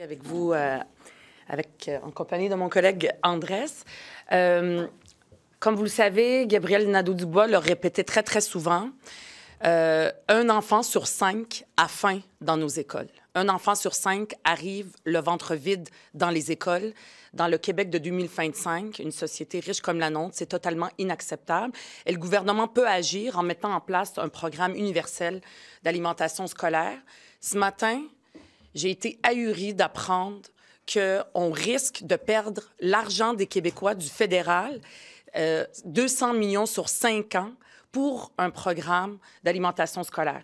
Avec vous, en compagnie de mon collègue Andrés. Comme vous le savez, Gabriel Nadeau-Dubois l'a répété très, très souvent, un enfant sur 5 a faim dans nos écoles. Un enfant sur 5 arrive le ventre vide dans les écoles. Dans le Québec de 2025, une société riche comme la nôtre, c'est totalement inacceptable. Et le gouvernement peut agir en mettant en place un programme universel d'alimentation scolaire. Ce matin, j'ai été ahurie d'apprendre qu'on risque de perdre l'argent des Québécois du fédéral, 200 millions sur 5 ans, pour un programme d'alimentation scolaire.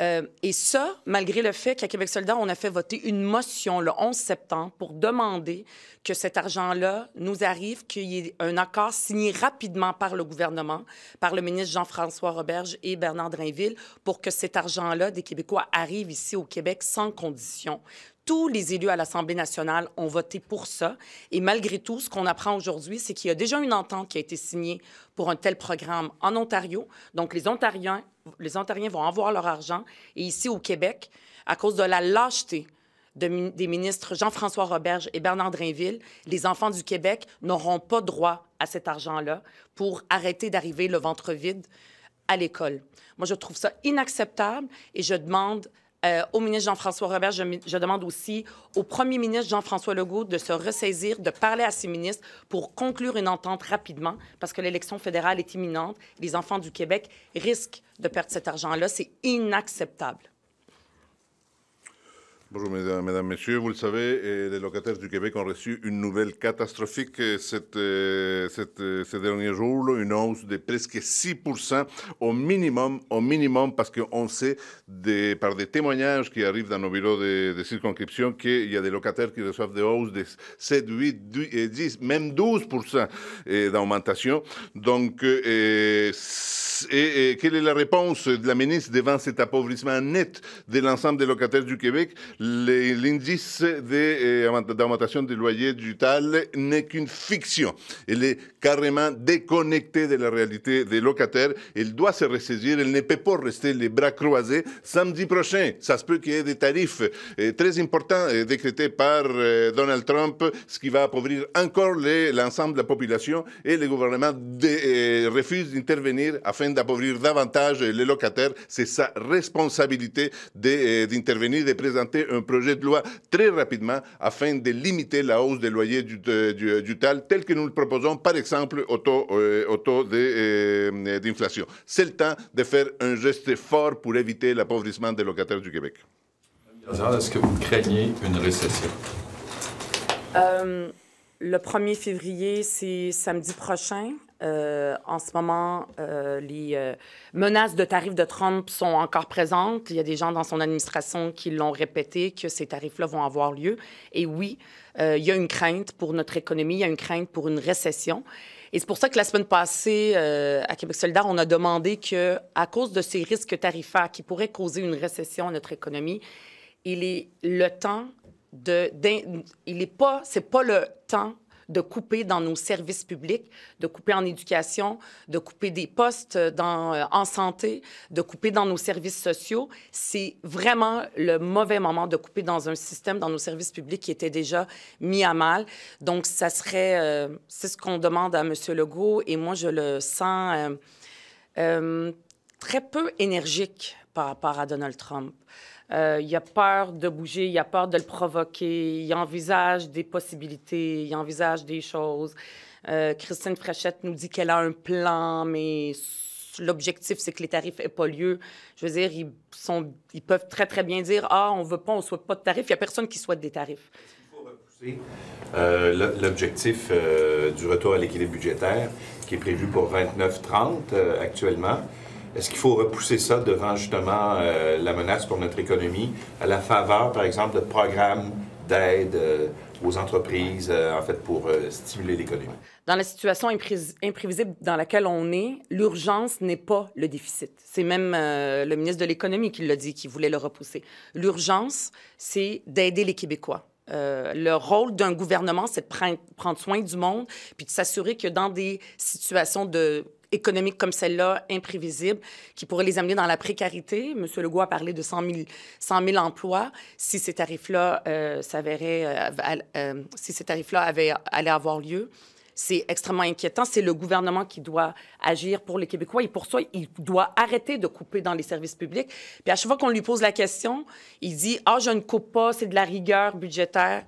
Et ça, malgré le fait qu'à Québec solidaire, on a fait voter une motion le 11 septembre pour demander que cet argent-là nous arrive, qu'il y ait un accord signé rapidement par le gouvernement, par le ministre Jean-François Roberge et Bernard Drainville, pour que cet argent-là des Québécois arrive ici au Québec sans condition. Tous les élus à l'Assemblée nationale ont voté pour ça. Et malgré tout, ce qu'on apprend aujourd'hui, c'est qu'il y a déjà une entente qui a été signée pour un tel programme en Ontario. Donc, les Ontariens vont avoir leur argent. Et ici, au Québec, à cause de la lâcheté des ministres Jean-François Roberge et Bernard Drainville, les enfants du Québec n'auront pas droit à cet argent-là pour arrêter d'arriver le ventre vide à l'école. Moi, je trouve ça inacceptable et je demande au ministre Jean-François Roberge, je demande aussi au premier ministre Jean-François Legault de se ressaisir, de parler à ses ministres pour conclure une entente rapidement, parce que l'élection fédérale est imminente. Les enfants du Québec risquent de perdre cet argent-là. C'est inacceptable. Bonjour, mesdames, messieurs. Vous le savez, les locataires du Québec ont reçu une nouvelle catastrophique ces derniers jours, une hausse de presque 6% au minimum, parce qu'on sait par des témoignages qui arrivent dans nos bureaux de circonscription qu'il y a des locataires qui reçoivent des hausses de 7, 8, 10, même 12% d'augmentation. Donc, quelle est la réponse de la ministre devant cet appauvrissement net de l'ensemble des locataires du Québec? L'indice d'augmentation des loyers du TAL n'est qu'une fiction. Il est carrément déconnecté de la réalité des locataires. Il doit se ressaisir. Il ne peut pas rester les bras croisés. Samedi prochain, ça se peut qu'il y ait des tarifs très importants décrétés par Donald Trump, ce qui va appauvrir encore l'ensemble de la population, et le gouvernement refuse d'intervenir afin d'appauvrir davantage les locataires. C'est sa responsabilité d'intervenir, de présenter un projet de loi très rapidement afin de limiter la hausse des loyers du TAL, tel que nous le proposons, par exemple, au taux d'inflation. C'est le temps de faire un geste fort pour éviter l'appauvrissement des locataires du Québec. Est-ce que vous craignez une récession? Le 1er février, c'est samedi prochain. En ce moment, les menaces de tarifs de Trump sont encore présentes. Il y a des gens dans son administration qui l'ont répété que ces tarifs-là vont avoir lieu. Et oui, il y a une crainte pour notre économie, il y a une crainte pour une récession. Et c'est pour ça que la semaine passée, à Québec solidaire, on a demandé qu'à cause de ces risques tarifaires qui pourraient causer une récession à notre économie, il est le temps c'est pas le temps de couper dans nos services publics, de couper en éducation, de couper des postes en santé, de couper dans nos services sociaux. C'est vraiment le mauvais moment de couper dans un système, dans nos services publics qui était déjà mis à mal. Donc, ça serait... c'est ce qu'on demande à M. Legault, et moi, je le sens très peu énergique par rapport à Donald Trump. Il a peur de bouger, il a peur de le provoquer, il envisage des possibilités, il envisage des choses. Christine Fréchette nous dit qu'elle a un plan, mais l'objectif, c'est que les tarifs n'aient pas lieu. Je veux dire, ils peuvent très, très bien dire « Ah, on veut pas, on ne souhaite pas de tarifs ». Il n'y a personne qui souhaite des tarifs. Est-ce qu'il faut repousser l'objectif du retour à l'équilibre budgétaire, qui est prévu pour 29-30 actuellement? Est-ce qu'il faut repousser ça devant, justement, la menace pour notre économie, à la faveur, par exemple, de programmes d'aide aux entreprises, en fait, pour stimuler l'économie? Dans la situation imprévisible dans laquelle on est, l'urgence n'est pas le déficit. C'est même le ministre de l'Économie qui l'a dit, qui voulait le repousser. L'urgence, c'est d'aider les Québécois. Le rôle d'un gouvernement, c'est de prendre soin du monde puis de s'assurer que dans des situations de économiques comme celle-là, imprévisibles, qui pourraient les amener dans la précarité. M. Legault a parlé de 100 000 emplois. Si ces tarifs-là allaient avoir lieu, c'est extrêmement inquiétant. C'est le gouvernement qui doit agir pour les Québécois et pour ça, il doit arrêter de couper dans les services publics. Puis à chaque fois qu'on lui pose la question, il dit « Ah, je ne coupe pas, c'est de la rigueur budgétaire. »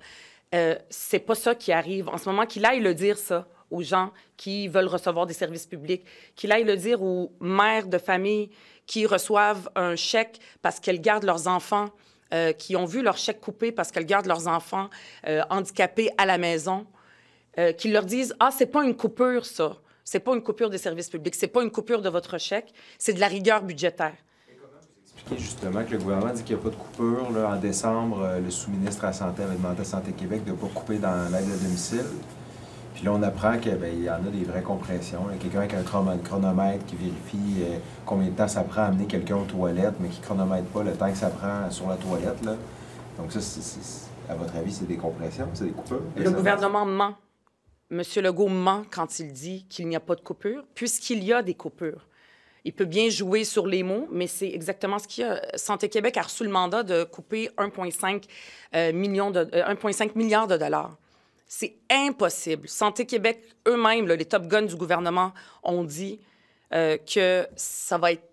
C'est pas ça qui arrive. En ce moment, qu'il aille le dire ça aux gens qui veulent recevoir des services publics, qu'il aille le dire aux mères de famille qui reçoivent un chèque parce qu'elles gardent leurs enfants, qui ont vu leur chèque coupé parce qu'elles gardent leurs enfants handicapés à la maison, qu'ils leur disent « Ah, c'est pas une coupure, ça. C'est pas une coupure des services publics. C'est pas une coupure de votre chèque. C'est de la rigueur budgétaire. » Expliquer justement que le gouvernement dit qu'il n'y a pas de coupure. Là, en décembre, le sous-ministre à la Santé avait demandé à Santé Québec de ne pas couper dans l'aide à domicile. Puis là, on apprend qu'il y en a des vraies compressions. Quelqu'un avec un chronomètre qui vérifie combien de temps ça prend à amener quelqu'un aux toilettes, mais qui ne chronomètre pas le temps que ça prend sur la toilette. Là. Donc ça, à votre avis, c'est des compressions, c'est des coupures? Le gouvernement ment. M. Legault ment quand il dit qu'il n'y a pas de coupure, puisqu'il y a des coupures. Il peut bien jouer sur les mots, mais c'est exactement ce qu'il y a. Santé Québec a reçu le mandat de couper 1,5 milliard de dollars. C'est impossible. Santé Québec, eux-mêmes, les top guns du gouvernement, ont dit que ça va être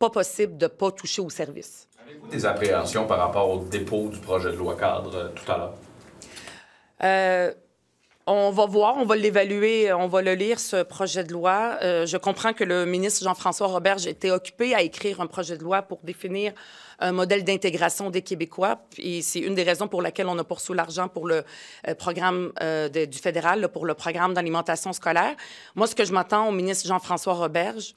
pas possible de ne pas toucher au service. Avez-vous des appréhensions par rapport au dépôt du projet de loi cadre tout à l'heure? On va voir, on va l'évaluer, on va le lire, ce projet de loi. Je comprends que le ministre Jean-François Roberge était occupé à écrire un projet de loi pour définir un modèle d'intégration des Québécois. Et c'est une des raisons pour laquelle on a poursuivi l'argent pour le programme du fédéral, pour le programme d'alimentation scolaire. Moi, ce que je m'attends au ministre Jean-François Roberge,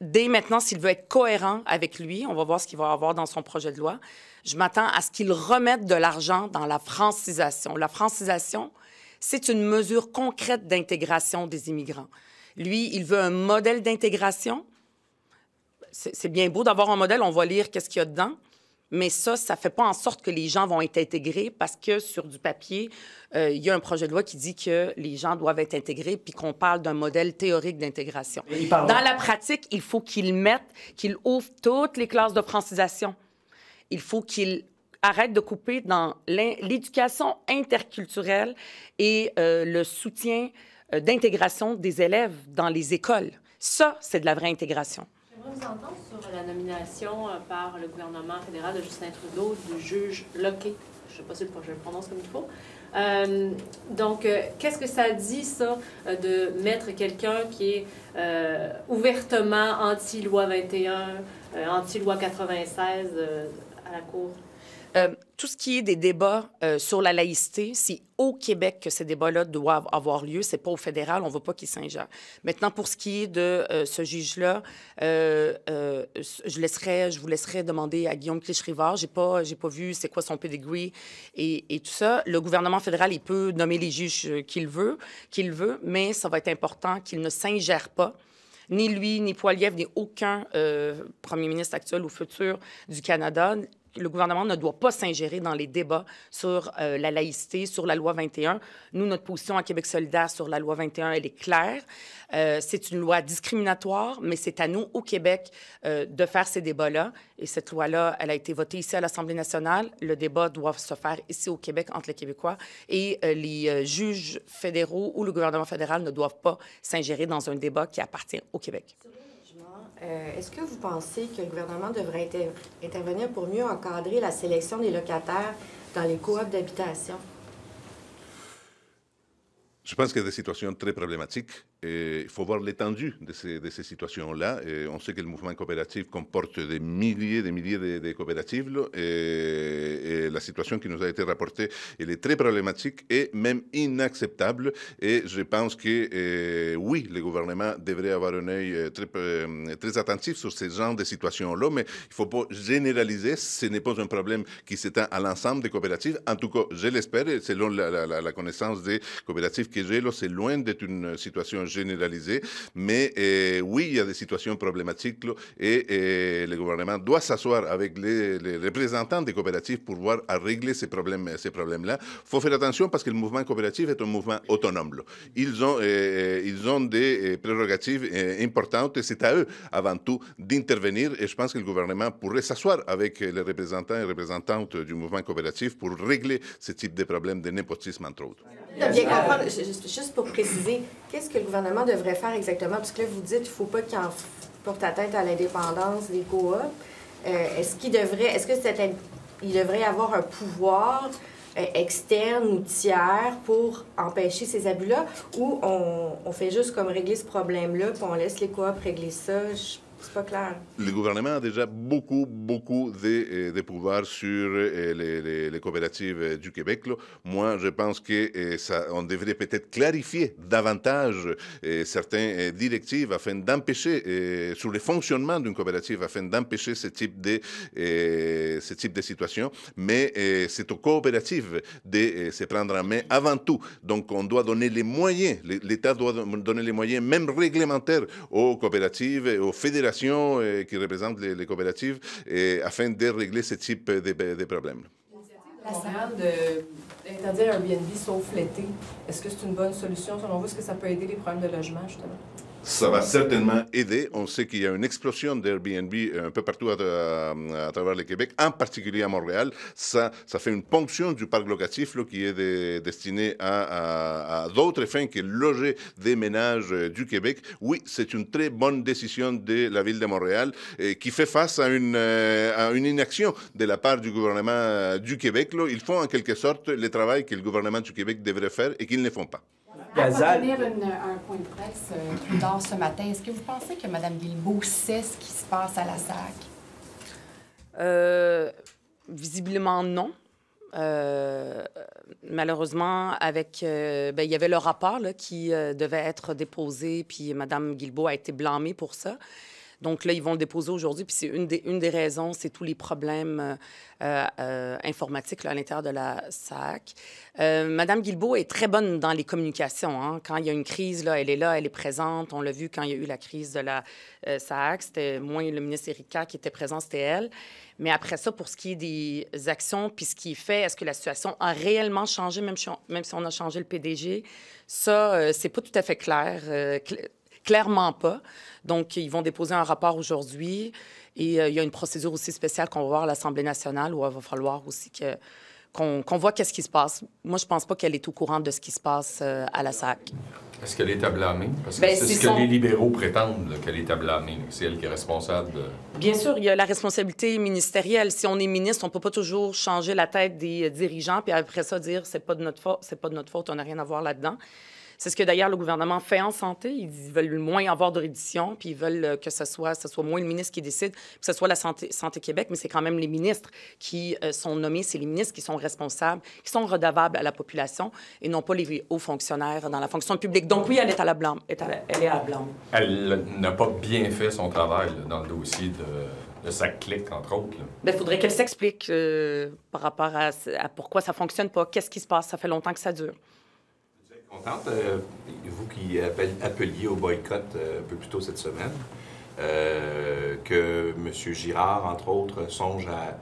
dès maintenant, s'il veut être cohérent avec lui, on va voir ce qu'il va avoir dans son projet de loi, je m'attends à ce qu'il remette de l'argent dans la francisation. La francisation, c'est une mesure concrète d'intégration des immigrants. Lui, il veut un modèle d'intégration. C'est bien beau d'avoir un modèle, on va lire qu'est-ce qu'il y a dedans, mais ça ne fait pas en sorte que les gens vont être intégrés parce que sur du papier, il y a un projet de loi qui dit que les gens doivent être intégrés puis qu'on parle d'un modèle théorique d'intégration. Dans la pratique, il faut qu'il ouvre toutes les classes de francisation. Il faut qu'il arrête de couper dans l'éducation interculturelle et le soutien d'intégration des élèves dans les écoles. Ça, c'est de la vraie intégration. J'aimerais vous entendre sur la nomination par le gouvernement fédéral de Justin Trudeau du juge Loquet. Je ne sais pas si je le prononce comme il faut. Donc, qu'est-ce que ça dit, ça, de mettre quelqu'un qui est ouvertement anti-loi 21, anti-loi 96 à la Cour? Tout ce qui est des débats sur la laïcité, c'est au Québec que ces débats-là doivent avoir lieu. C'est pas au fédéral, on ne veut pas qu'il s'ingère. Maintenant, pour ce qui est de ce juge-là, je vous laisserai demander à Guillaume Clich-Rivard. J'ai pas vu c'est quoi son pedigree et tout ça. Le gouvernement fédéral, il peut nommer les juges qu'il veut, mais ça va être important qu'il ne s'ingère pas. Ni lui, ni Poilievre, ni aucun premier ministre actuel ou futur du Canada. Le gouvernement ne doit pas s'ingérer dans les débats sur la laïcité, sur la loi 21. Nous, notre position à Québec solidaire sur la loi 21, elle est claire. C'est une loi discriminatoire, mais c'est à nous, au Québec, de faire ces débats-là. Et cette loi-là, elle a été votée ici à l'Assemblée nationale. Le débat doit se faire ici au Québec entre les Québécois. Et les juges fédéraux ou le gouvernement fédéral ne doivent pas s'ingérer dans un débat qui appartient au Québec. Est-ce que vous pensez que le gouvernement devrait intervenir pour mieux encadrer la sélection des locataires dans les coops d'habitation? Je pense qu'il y a des situations très problématiques et il faut voir l'étendue de ces situations-là. Et on sait que le mouvement coopératif comporte des milliers de coopératives là, et la situation qui nous a été rapportée, elle est très problématique et même inacceptable. Et je pense que oui, le gouvernement devrait avoir un œil très attentif sur ce genre de situations-là, mais il ne faut pas généraliser. Ce n'est pas un problème qui s'étend à l'ensemble des coopératives. En tout cas, je l'espère, selon la connaissance des coopératives qui que j'ai, là, c'est loin d'être une situation généralisée, mais oui, il y a des situations problématiques là, et le gouvernement doit s'asseoir avec les représentants des coopératives pour voir à régler ces problèmes-là. Il faut faire attention parce que le mouvement coopératif est un mouvement autonome. Là. Ils ont des prérogatives importantes et c'est à eux, avant tout, d'intervenir. Et je pense que le gouvernement pourrait s'asseoir avec les représentants et représentantes du mouvement coopératif pour régler ce type de problèmes de népotisme, entre autres. Bien comprendre, juste pour préciser, qu'est-ce que le gouvernement devrait faire exactement? Parce que là, vous dites qu'il ne faut pas qu'il en porte atteinte à l'indépendance des coops. Est-ce qu'il devrait avoir un pouvoir externe ou tiers pour empêcher ces abus-là, ou on fait juste comme régler ce problème-là, puis on laisse les coops régler ça? C'est pas clair. Le gouvernement a déjà beaucoup de pouvoir sur les coopératives du Québec. Là. Moi, je pense qu'on devrait peut-être clarifier davantage certaines directives afin d'empêcher, sur le fonctionnement d'une coopérative, afin d'empêcher ce type de situation. Mais c'est aux coopératives de se prendre en main avant tout. Donc, on doit donner les moyens, l'État doit donner les moyens, même réglementaires, aux coopératives et aux fédérations qui représentent les coopératives afin de régler ce type de problèmes. La Montréal d'interdire Airbnb sauf l'été, est-ce que c'est une bonne solution selon vous? Est-ce que ça peut aider les problèmes de logement, justement? Ça va certainement aider. On sait qu'il y a une explosion d'Airbnb un peu partout à travers le Québec, en particulier à Montréal. Ça fait une ponction du parc locatif là, qui est destiné à d'autres fins que loger des ménages du Québec. Oui, c'est une très bonne décision de la Ville de Montréal qui fait face à une inaction de la part du gouvernement du Québec. Là. Ils font en quelque sorte le travail que le gouvernement du Québec devrait faire et qu'ils ne font pas. À tenir un point de presse plus tard ce matin, est-ce que vous pensez que Mme Guilbeault sait ce qui se passe à la SAC? Visiblement, non. Malheureusement, il y avait le rapport là, qui devait être déposé, puis Mme Guilbeault a été blâmée pour ça. Donc là, ils vont le déposer aujourd'hui, puis c'est une des raisons, c'est tous les problèmes informatiques là, à l'intérieur de la SAC. Madame Guilbeault est très bonne dans les communications. Hein. Quand il y a une crise, là, elle est présente. On l'a vu quand il y a eu la crise de la SAC. C'était moins le ministre Erika qui était présent, c'était elle. Mais après ça, pour ce qui est des actions, puis ce qui est fait, est-ce que la situation a réellement changé, même si on a changé le PDG? Ça, c'est pas tout à fait clair. Clairement pas. Donc, ils vont déposer un rapport aujourd'hui et il y a une procédure aussi spéciale qu'on va voir à l'Assemblée nationale où il va falloir aussi qu'on voit qu'est-ce qui se passe. Moi, je pense pas qu'elle est au courant de ce qui se passe à la SAC. Est-ce qu'elle est à blâmer? Parce que c'est ce que les libéraux prétendent, là, qu'elle est à blâmer. C'est elle qui est responsable de... Bien sûr, il y a la responsabilité ministérielle. Si on est ministre, on peut pas toujours changer la tête des dirigeants puis après ça dire c'est pas de notre faute, on n'a rien à voir là-dedans. C'est ce que d'ailleurs le gouvernement fait en santé. Ils veulent moins avoir de reddition, puis ils veulent que ce soit moins le ministre qui décide, que ce soit la Santé Québec, mais c'est quand même les ministres qui sont nommés, c'est les ministres qui sont responsables, qui sont redevables à la population et non pas les hauts fonctionnaires dans la fonction publique. Donc oui, elle est à la blâme. Elle est à la blâme. Elle n'a pas bien fait son travail là, dans le dossier de SAC-Clic, entre autres. Il faudrait qu'elle s'explique par rapport à pourquoi ça ne fonctionne pas, qu'est-ce qui se passe, ça fait longtemps que ça dure. Contente, vous qui appeliez au boycott un peu plus tôt cette semaine, que M. Girard, entre autres, songe à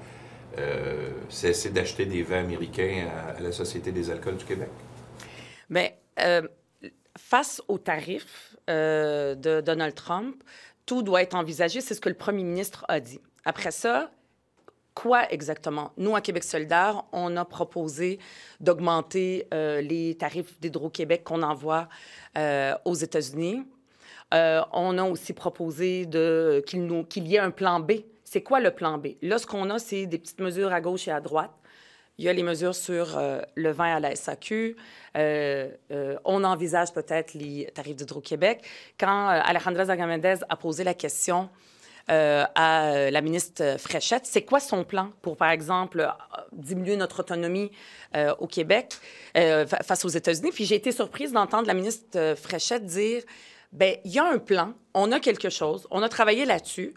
cesser d'acheter des vins américains à la Société des alcools du Québec? Bien, face aux tarifs de Donald Trump, tout doit être envisagé. C'est ce que le premier ministre a dit. Après ça, quoi exactement? Nous, à Québec solidaire, on a proposé d'augmenter les tarifs d'Hydro-Québec qu'on envoie aux États-Unis. On a aussi proposé qu'il y ait un plan B. C'est quoi le plan B? Là, ce qu'on a, c'est des petites mesures à gauche et à droite. Il y a les mesures sur le vin à la SAQ. On envisage peut-être les tarifs d'Hydro-Québec. Quand Alejandra Zagamendez a posé la question à la ministre Fréchette, c'est quoi son plan pour, par exemple, diminuer notre autonomie au Québec face aux États-Unis? Puis j'ai été surprise d'entendre la ministre Fréchette dire, bien, il y a un plan, on a quelque chose, on a travaillé là-dessus,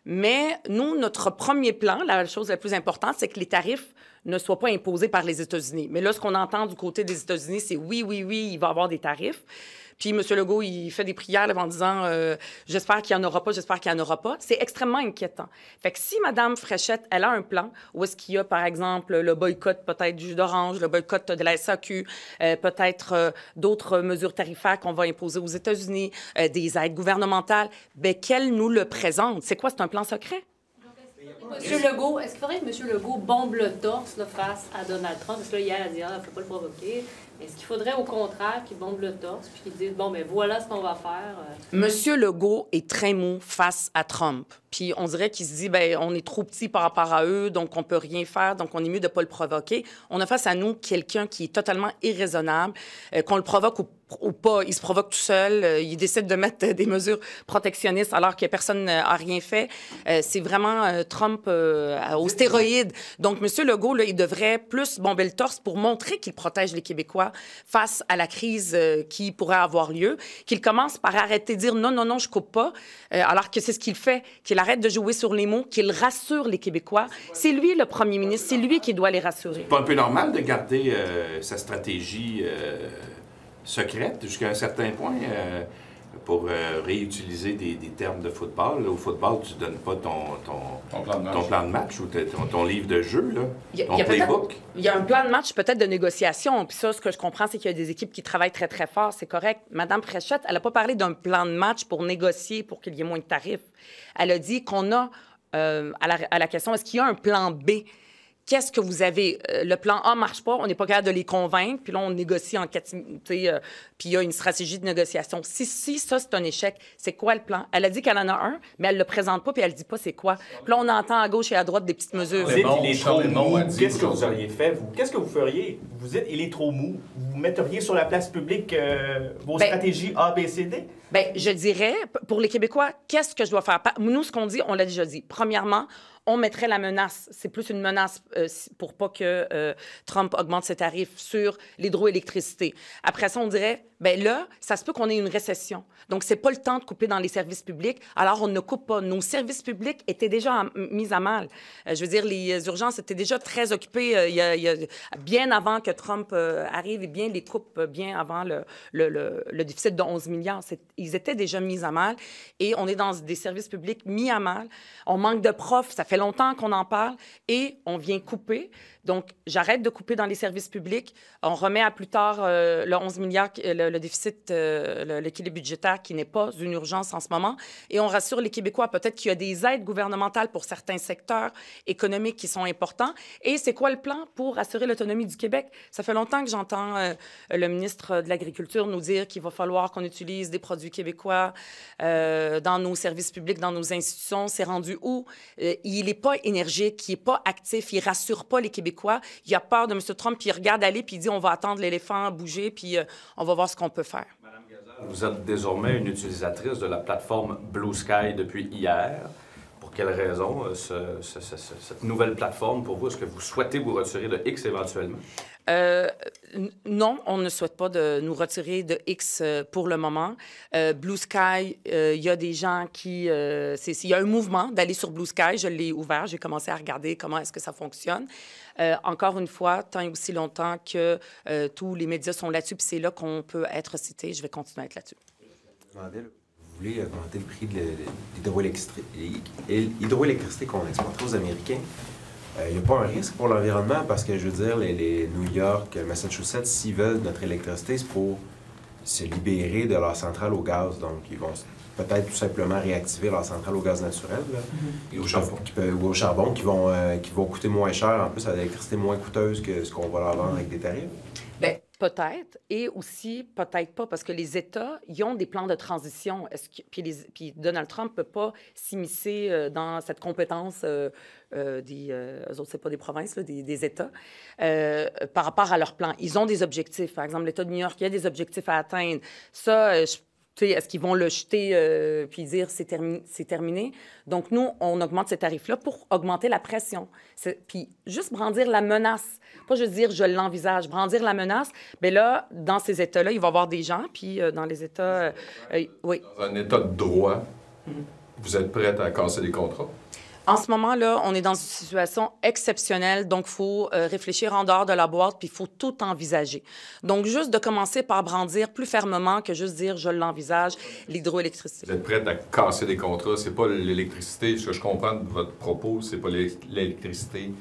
mais nous, notre premier plan, la chose la plus importante, c'est que les tarifs ne soit pas imposé par les États-Unis. Mais là, ce qu'on entend du côté des États-Unis, c'est oui, il va y avoir des tarifs. Puis M. Legault, il fait des prières là, en disant j'espère qu'il n'y en aura pas, j'espère qu'il n'y en aura pas. C'est extrêmement inquiétant. Fait que si Mme Fréchette, elle a un plan où est-ce qu'il y a, par exemple, le boycott peut-être du jus d'orange, le boycott de la SAQ, peut-être d'autres mesures tarifaires qu'on va imposer aux États-Unis, des aides gouvernementales, bien qu'elle nous le présente. C'est quoi? C'est un plan secret? Monsieur Legault, est-ce qu'il faudrait que M. Legault bombe le torse là, face à Donald Trump? Parce que là, hier, elle a dit, il ne faut pas le provoquer. Est-ce qu'il faudrait, au contraire, qu'il bombe le torse puis qu'il dise, bon, ben voilà ce qu'on va faire? Monsieur Legault est très mou face à Trump. Puis on dirait qu'il se dit, ben on est trop petit par rapport à eux, donc on peut rien faire, donc on est mieux de ne pas le provoquer. On a face à nous quelqu'un qui est totalement irraisonnable, qu'on le provoque ou pas, il se provoque tout seul, il décide de mettre des mesures protectionnistes alors que personne n'a rien fait. C'est vraiment Trump aux stéroïdes. Donc, M. Legault, là, il devrait plus bomber le torse pour montrer qu'il protège les Québécois face à la crise qui pourrait avoir lieu, qu'il commence par arrêter de dire non, je coupe pas, alors que c'est ce qu'il fait, qu'il arrête de jouer sur les mots, qu'il rassure les Québécois. C'est lui le premier ministre, c'est lui qui doit les rassurer. C'est pas un peu normal de garder sa stratégie secrète jusqu'à un certain point pour réutiliser des termes de football. Là, au football, tu ne donnes pas ton plan de match ou ton livre de jeu, là, ton playbook. Il y a un plan de match peut-être de négociation. Puis ça, ce que je comprends, c'est qu'il y a des équipes qui travaillent très, très fort. C'est correct. Mme Fréchette, elle n'a pas parlé d'un plan de match pour négocier pour qu'il y ait moins de tarifs. Elle a dit qu'on a, à la question, est-ce qu'il y a un plan B? Qu'est-ce que vous avez? Le plan A ne marche pas, on n'est pas capable de les convaincre, puis là, on négocie en catimité, puis il y a une stratégie de négociation. Si ça, c'est un échec, c'est quoi le plan? Elle a dit qu'elle en a un, mais elle ne le présente pas, puis elle ne dit pas c'est quoi. Puis là, on entend à gauche et à droite des petites mesures. Vous dites, il est trop mou. Qu'est-ce que vous auriez fait, vous? Qu'est-ce que vous feriez? Vous dites, il est trop mou. Vous metteriez sur la place publique vos stratégies A, B, C, D? Bien, je dirais, pour les Québécois, qu'est-ce que je dois faire? Nous, ce qu'on dit, on l'a déjà dit. Premièrement, on mettrait la menace. C'est plus une menace pour pas que Trump augmente ses tarifs sur l'hydroélectricité. Après ça, on dirait, bien là, ça se peut qu'on ait une récession. Donc, c'est pas le temps de couper dans les services publics. Alors, on ne coupe pas. Nos services publics étaient déjà mis à mal. Je veux dire, les urgences étaient déjà très occupées bien avant que Trump arrive et bien les coupe bien avant le déficit de 11 milliards. Ils étaient déjà mis à mal et on est dans des services publics mis à mal. On manque de profs. Ça fait longtemps qu'on en parle et on vient couper. Donc, j'arrête de couper dans les services publics. On remet à plus tard le 11 milliards, le déficit, l'équilibre budgétaire qui n'est pas une urgence en ce moment. Et on rassure les Québécois. Peut-être qu'il y a des aides gouvernementales pour certains secteurs économiques qui sont importants. Et c'est quoi le plan pour assurer l'autonomie du Québec? Ça fait longtemps que j'entends le ministre de l'Agriculture nous dire qu'il va falloir qu'on utilise des produits québécois dans nos services publics, dans nos institutions. C'est rendu où? Il n'est pas énergique, il n'est pas actif, il ne rassure pas les Québécois. Il a peur de M. Trump, puis il regarde aller, puis il dit on va attendre l'éléphant bouger, puis on va voir ce qu'on peut faire. Madame Gazal, vous êtes désormais une utilisatrice de la plateforme Blue Sky depuis hier. Pour quelle raison cette nouvelle plateforme, pour vous, est-ce que vous souhaitez vous retirer de X éventuellement? Non, on ne souhaite pas de nous retirer de X pour le moment. Blue Sky, il y a des gens qui... il y a un mouvement d'aller sur Blue Sky. Je l'ai ouvert. J'ai commencé à regarder comment est-ce que ça fonctionne. Encore une fois, tant et aussi longtemps que tous les médias sont là-dessus, puis c'est là qu'on peut être cité, je vais continuer à être là-dessus. Vous voulez augmenter le prix de l'hydroélectricité qu'on exporte aux Américains. Il n'y a pas un risque pour l'environnement parce que, je veux dire, les New York, Massachusetts, s'ils veulent notre électricité, c'est pour se libérer de leur centrale au gaz. Donc, ils vont peut-être tout simplement réactiver leur centrale au gaz naturel. Là, et au charbon. Ou au charbon, qui vont coûter moins cher, en plus, à l'électricité moins coûteuse que ce qu'on va leur vendre avec des tarifs. Bien, peut-être, et aussi peut-être pas, parce que les États, ils ont des plans de transition. Puis Donald Trump ne peut pas s'immiscer dans cette compétence eux autres, c'est pas des provinces, là, des États, par rapport à leurs plans. Ils ont des objectifs. Par exemple, l'État de New York, il y a des objectifs à atteindre. Ça, est-ce qu'ils vont le jeter puis dire c'est terminé? Donc, nous, on augmente ces tarifs-là pour augmenter la pression. Puis juste brandir la menace. Pas juste dire je l'envisage, brandir la menace. Bien là, dans ces États-là, il va y avoir des gens, puis dans les États... oui. Dans un État de droit, vous êtes prête à casser des contrats? En ce moment-là, on est dans une situation exceptionnelle, donc il faut réfléchir en dehors de la boîte, puis il faut tout envisager. Donc, juste de commencer par brandir plus fermement que juste dire « je l'envisage », l'hydroélectricité. Vous êtes prête à casser des contrats. C'est pas l'électricité, ce que je comprends de votre propos, c'est pas l'électricité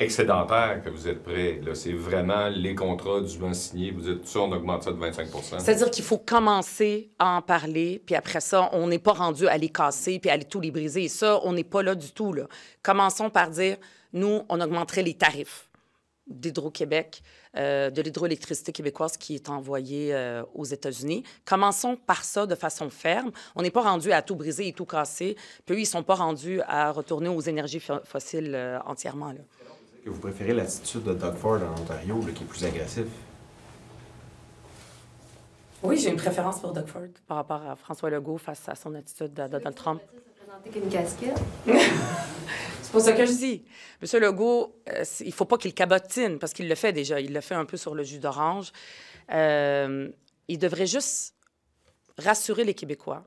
excédentaire que vous êtes prêts. Là, c'est vraiment les contrats dûment signés. Vous dites ça, on augmente ça de 25 %. C'est-à-dire qu'il faut commencer à en parler, puis après ça, on n'est pas rendu à les casser puis à tout les briser. Et ça, on n'est pas là du tout, là. Commençons par dire, nous, on augmenterait les tarifs d'Hydro-Québec, de l'hydroélectricité québécoise qui est envoyée aux États-Unis. Commençons par ça de façon ferme. On n'est pas rendu à tout briser et tout casser. Puis eux, ils ne sont pas rendus à retourner aux énergies fossiles entièrement, là. Que vous préférez l'attitude de Doug Ford en Ontario, là, qui est plus agressif? Oui, j'ai une préférence pour Doug Ford par rapport à François Legault face à son attitude de Donald Trump. Qu'une casquette. C'est pour ça que je dis. M. Legault, il ne faut pas qu'il cabotine, parce qu'il le fait déjà. Il le fait un peu sur le jus d'orange. Il devrait juste rassurer les Québécois,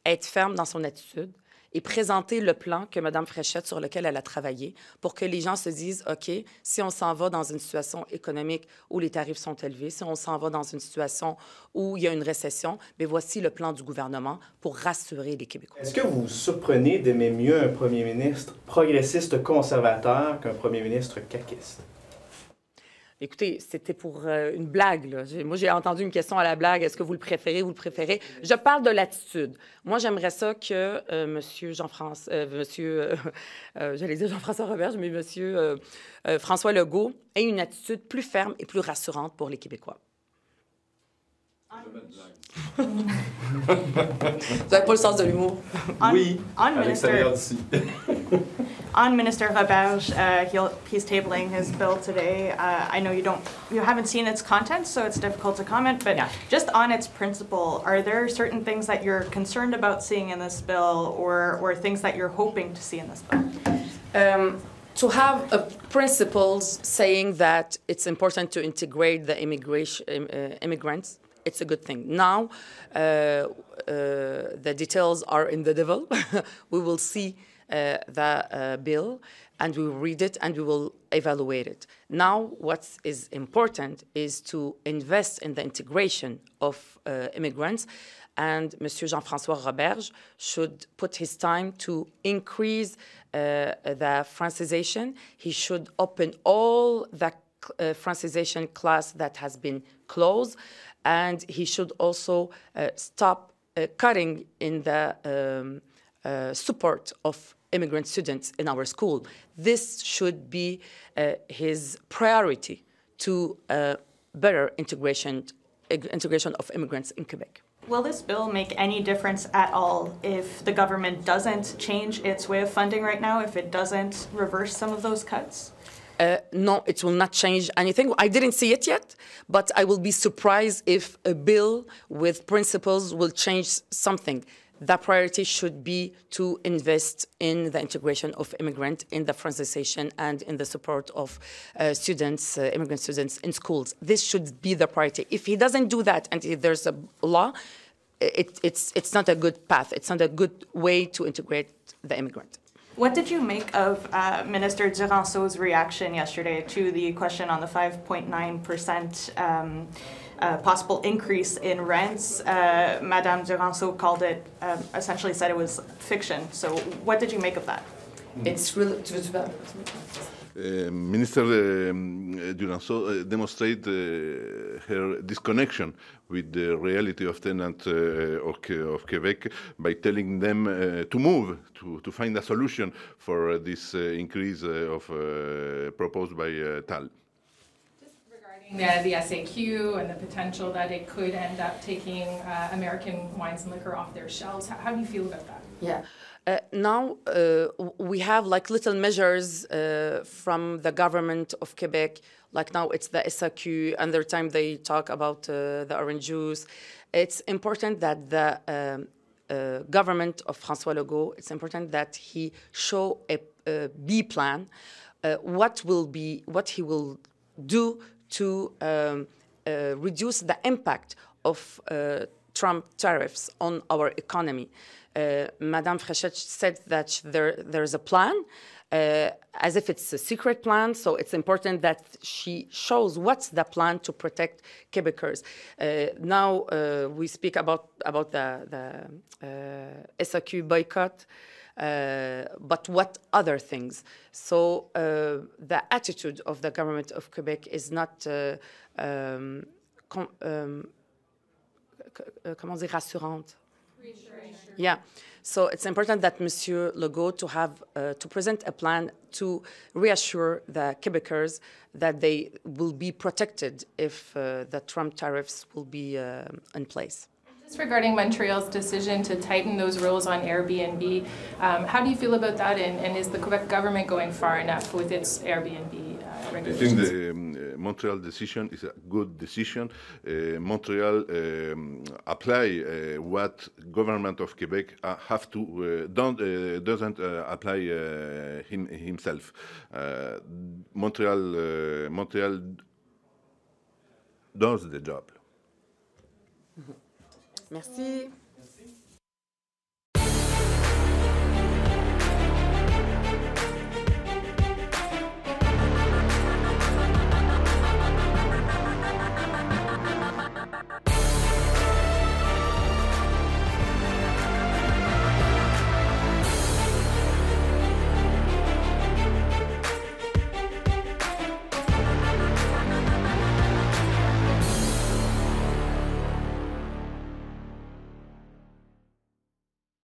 être ferme dans son attitude et présenter le plan que Mme Fréchette, sur lequel elle a travaillé, pour que les gens se disent, OK, si on s'en va dans une situation économique où les tarifs sont élevés, si on s'en va dans une situation où il y a une récession, bien voici le plan du gouvernement pour rassurer les Québécois. Est-ce que vous vous surprenez d'aimer mieux un premier ministre progressiste conservateur qu'un premier ministre caquiste? Écoutez, c'était pour une blague, là. Moi, j'ai entendu une question à la blague. Est-ce que vous le préférez? Vous le préférez? Je parle de l'attitude. Moi, j'aimerais ça que j'allais dire Jean-François Roberge, mais François Legault ait une attitude plus ferme et plus rassurante pour les Québécois. Vous n'avez pas le sens de l'humour. Oui, à l'extérieur d'ici. On Minister Roberge, he's tabling his bill today. I know you haven't seen its content, so it's difficult to comment, but just on its principle, are there certain things that you're concerned about seeing in this bill or things that you're hoping to see in this bill? To have principles saying that it's important to integrate the immigrants, it's a good thing. Now, the details are in the devil. We will see the bill, and we will read it, and we will evaluate it. Now, what is important is to invest in the integration of immigrants, and Monsieur Jean-François Roberge should put his time to increase the Francisation. He should open all the Francisation class that has been closed, and he should also stop cutting in the support of immigrant students in our school. This should be his priority to better integration of immigrants in Quebec. Will this bill make any difference at all if the government doesn't change its way of funding right now, if it doesn't reverse some of those cuts? No, it will not change anything. I didn't see it yet, but I will be surprised if a bill with principles will change something. The priority should be to invest in the integration of immigrants, in the Francisation, and in the support of students, immigrant students in schools. This should be the priority. If he doesn't do that, and if there's a law, it's not a good path. It's not a good way to integrate the immigrant. What did you make of Minister Duranceau's reaction yesterday to the question on the 5.9% possible increase in rents? Madame Duranceau called it, essentially said it was fiction. So what did you make of that? It's really... Minister Duranceau demonstrated her disconnection with the reality of tenants of Quebec by telling them to move, to find a solution for this increase of proposed by TAL. Just regarding the SAQ and the potential that it could end up taking American wines and liquor off their shelves, how do you feel about that? Yeah. Now we have like little measures from the government of Quebec. Like now it's the SAQ, and every time they talk about the orange juice. It's important that the government of François Legault, it's important that he show a B plan, what he will do to reduce the impact of Trump tariffs on our economy. Madame Fréchette said that there's a plan, as if it's a secret plan, so it's important that she shows what's the plan to protect Quebecers. Now we speak about the SAQ boycott, but what other things? So the attitude of the government of Quebec is not comment dire, rassurante. Yeah, so it's important that Monsieur Legault to present a plan to reassure the Quebecers that they will be protected if the Trump tariffs will be in place. Just regarding Montreal's decision to tighten those rules on Airbnb, how do you feel about that, and is the Quebec government going far enough with its Airbnb regulations? I think the Montreal decision is a good decision. Montreal apply what government of Quebec have to doesn't apply himself. Montreal does the job. Merci.